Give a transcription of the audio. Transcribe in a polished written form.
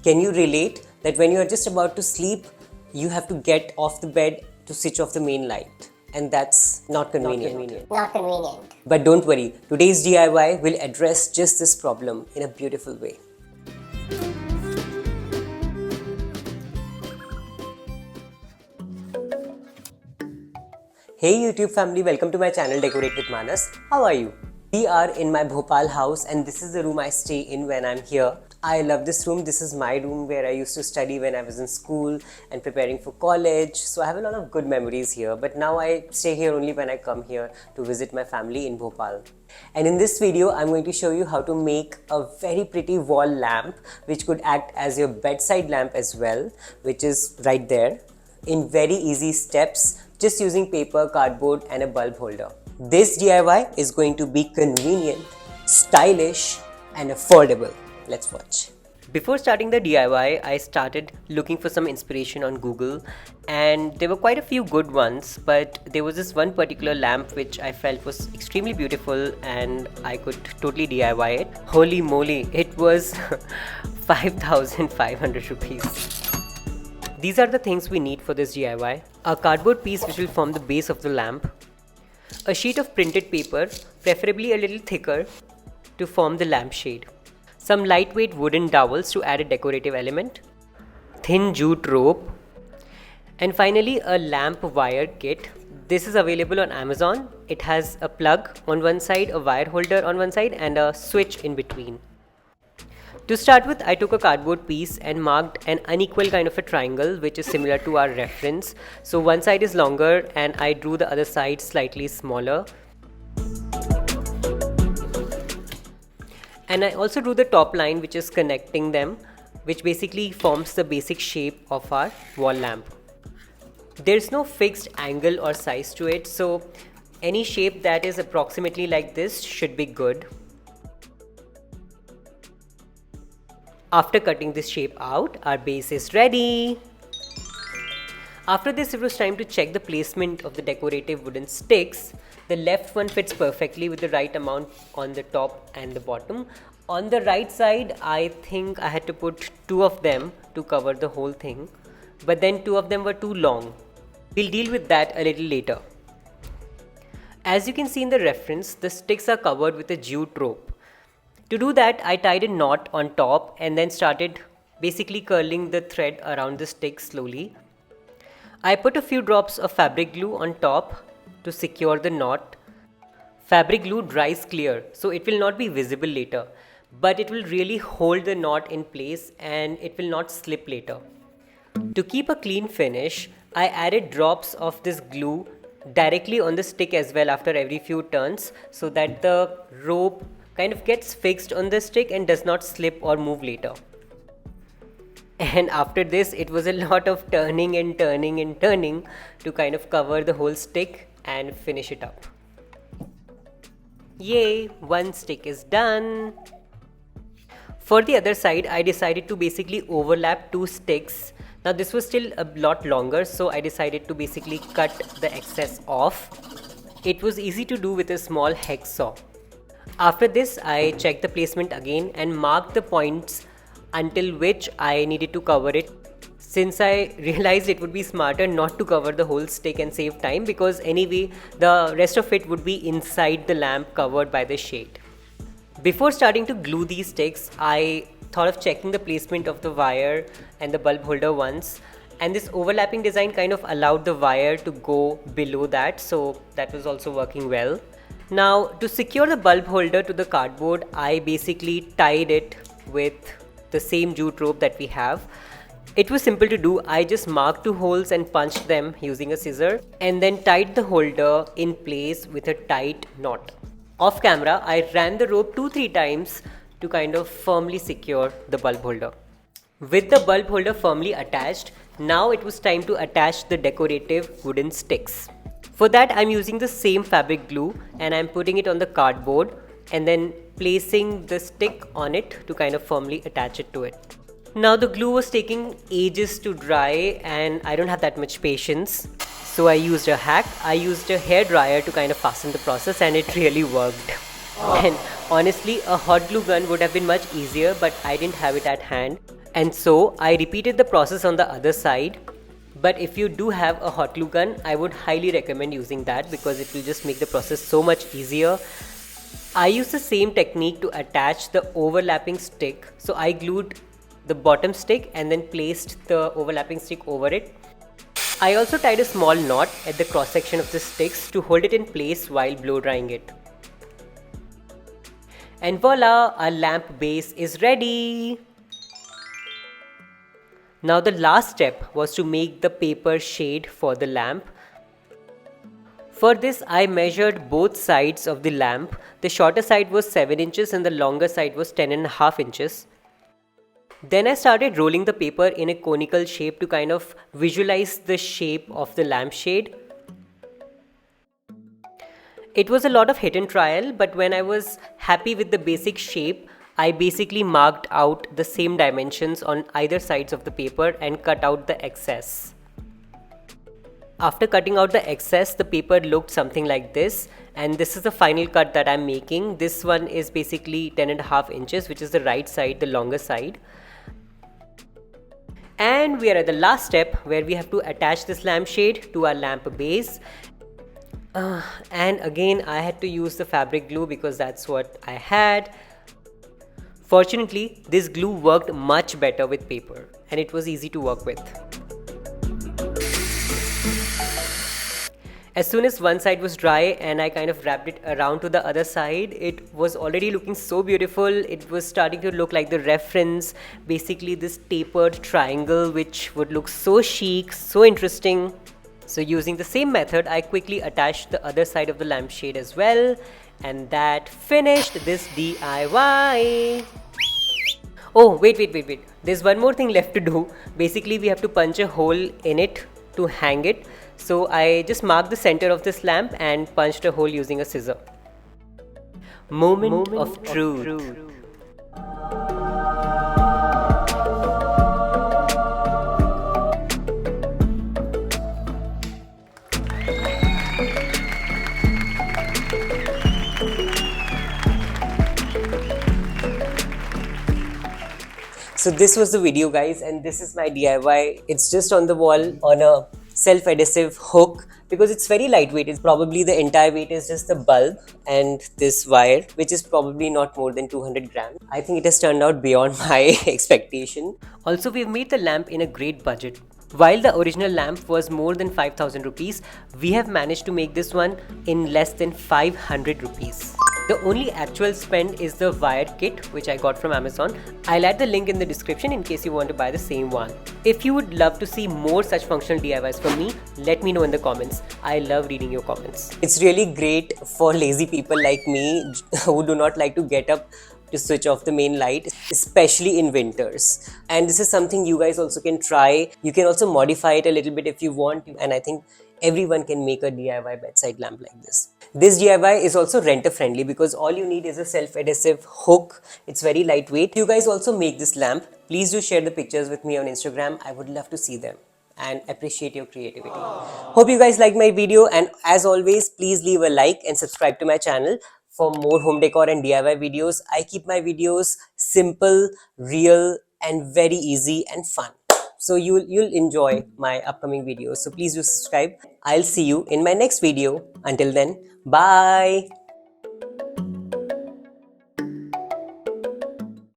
Can you relate that when you are just about to sleep, you have to get off the bed to switch off the main light? And that's not convenient. Not convenient. But don't worry, today's DIY will address just this problem in a beautiful way. Hey YouTube family, welcome to my channel Decorate with Manas. How are you? We are in my Bhopal house and this is the room I stay in when I'm here. I love this room. This is my room where I used to study when I was in school and preparing for college. So I have a lot of good memories here. But now I stay here only when I come here to visit my family in Bhopal. And in this video, I'm going to show you how to make a very pretty wall lamp which could act as your bedside lamp as well, which is right there, in very easy steps, just using paper, cardboard and a bulb holder. This DIY is going to be convenient, stylish and affordable. Let's watch. Before starting the DIY, I started looking for some inspiration on Google and there were quite a few good ones, but there was this one particular lamp which I felt was extremely beautiful and I could totally DIY it. Holy moly, it was 5,500 rupees. These are the things we need for this DIY. A cardboard piece which will form the base of the lamp, a sheet of printed paper, preferably a little thicker, to form the lampshade, some lightweight wooden dowels to add a decorative element, thin jute rope, and finally a lamp wire kit. This is available on Amazon. It has a plug on one side, a wire holder on one side and a switch in between. To start with, I took a cardboard piece and marked an unequal kind of a triangle which is similar to our reference. So one side is longer and I drew the other side slightly smaller. And I also drew the top line which is connecting them, which basically forms the basic shape of our wall lamp. There's no fixed angle or size to it, so any shape that is approximately like this should be good. After cutting this shape out, our base is ready. After this, it was time to check the placement of the decorative wooden sticks. The left one fits perfectly with the right amount on the top and the bottom. On the right side, I think I had to put 2 of them to cover the whole thing, but then 2 of them were too long. We'll deal with that a little later. As you can see in the reference, the sticks are covered with a jute rope. To do that, I tied a knot on top and then started basically curling the thread around the stick slowly. I put a few drops of fabric glue on top to secure the knot. Fabric glue dries clear, so it will not be visible later, but it will really hold the knot in place and it will not slip later. To keep a clean finish, I added drops of this glue directly on the stick as well after every few turns so that the rope kind of gets fixed on the stick and does not slip or move later. And after this, it was a lot of turning and turning and turning to kind of cover the whole stick and finish it up. Yay, one stick is done. For the other side, I decided to basically overlap 2 sticks. Now this was still a lot longer, so I decided to basically cut the excess off. It was easy to do with a small hex saw. After this, I checked the placement again and marked the points until which I needed to cover it, since I realized it would be smarter not to cover the whole stick and save time, because anyway the rest of it would be inside the lamp covered by the shade. Before starting to glue these sticks, I thought of checking the placement of the wire and the bulb holder once, and this overlapping design kind of allowed the wire to go below that, so that was also working well. Now, to secure the bulb holder to the cardboard, I basically tied it with the same jute rope that we have. It was simple to do. I just marked 2 holes and punched them using a scissor and then tied the holder in place with a tight knot. Off camera, I ran the rope 2-3 times to kind of firmly secure the bulb holder. With the bulb holder firmly attached, now it was time to attach the decorative wooden sticks. For that, I'm using the same fabric glue and I'm putting it on the cardboard and then placing the stick on it to kind of firmly attach it to it. Now the glue was taking ages to dry and I don't have that much patience. So I used a hack. I used a hair dryer to kind of fasten the process and it really worked. And honestly, a hot glue gun would have been much easier, but I didn't have it at hand. And so I repeated the process on the other side. But if you do have a hot glue gun, I would highly recommend using that because it will just make the process so much easier. I used the same technique to attach the overlapping stick. So I glued the bottom stick and then placed the overlapping stick over it. I also tied a small knot at the cross section of the sticks to hold it in place while blow drying it. And voila, our lamp base is ready. Now the last step was to make the paper shade for the lamp. For this I measured both sides of the lamp. The shorter side was 7 inches and the longer side was 10.5 inches. Then I started rolling the paper in a conical shape to kind of visualize the shape of the lampshade. It was a lot of hit and trial, but when I was happy with the basic shape, I basically marked out the same dimensions on either sides of the paper and cut out the excess. After cutting out the excess, the paper looked something like this, and this is the final cut that I'm making. This one is basically 10.5 inches, which is the right side, the longer side. And we are at the last step where we have to attach this lampshade to our lamp base. And again, I had to use the fabric glue because that's what I had. Fortunately, this glue worked much better with paper and it was easy to work with. As soon as one side was dry and I kind of wrapped it around to the other side, it was already looking so beautiful. It was starting to look like the reference, basically this tapered triangle which would look so chic, so interesting. So using the same method, I quickly attached the other side of the lampshade as well, and that finished this DIY. Oh, wait. There's one more thing left to do. Basically, we have to punch a hole in it to hang it. So I just marked the center of this lamp and punched a hole using a scissor. Moment of truth. So this was the video, guys, and this is my DIY. It's just on the wall on a self-adhesive hook because it's very lightweight. It's probably the entire weight is just the bulb and this wire, which is probably not more than 200 grams. I think it has turned out beyond my expectation. Also, we've made the lamp in a great budget. While the original lamp was more than 5,000 rupees, we have managed to make this one in less than 500 rupees. The only actual spend is the wire kit which I got from Amazon. I'll add the link in the description in case you want to buy the same one. If you would love to see more such functional DIYs from me, let me know in the comments. I love reading your comments. It's really great for lazy people like me who do not like to get up to switch off the main light, especially in winters. And this is something you guys also can try. You can also modify it a little bit if you want, and I think everyone can make a DIY bedside lamp like this. This DIY is also renter friendly because all you need is a self-adhesive hook. It's very lightweight. You guys also make this lamp. Please do share the pictures with me on Instagram. I would love to see them and appreciate your creativity. Hope you guys like my video, and as always, please leave a like and subscribe to my channel for more home decor and DIY videos. I keep my videos simple, real, and very easy and fun. So you'll enjoy my upcoming videos. So please do subscribe. I'll see you in my next video. Until then, bye.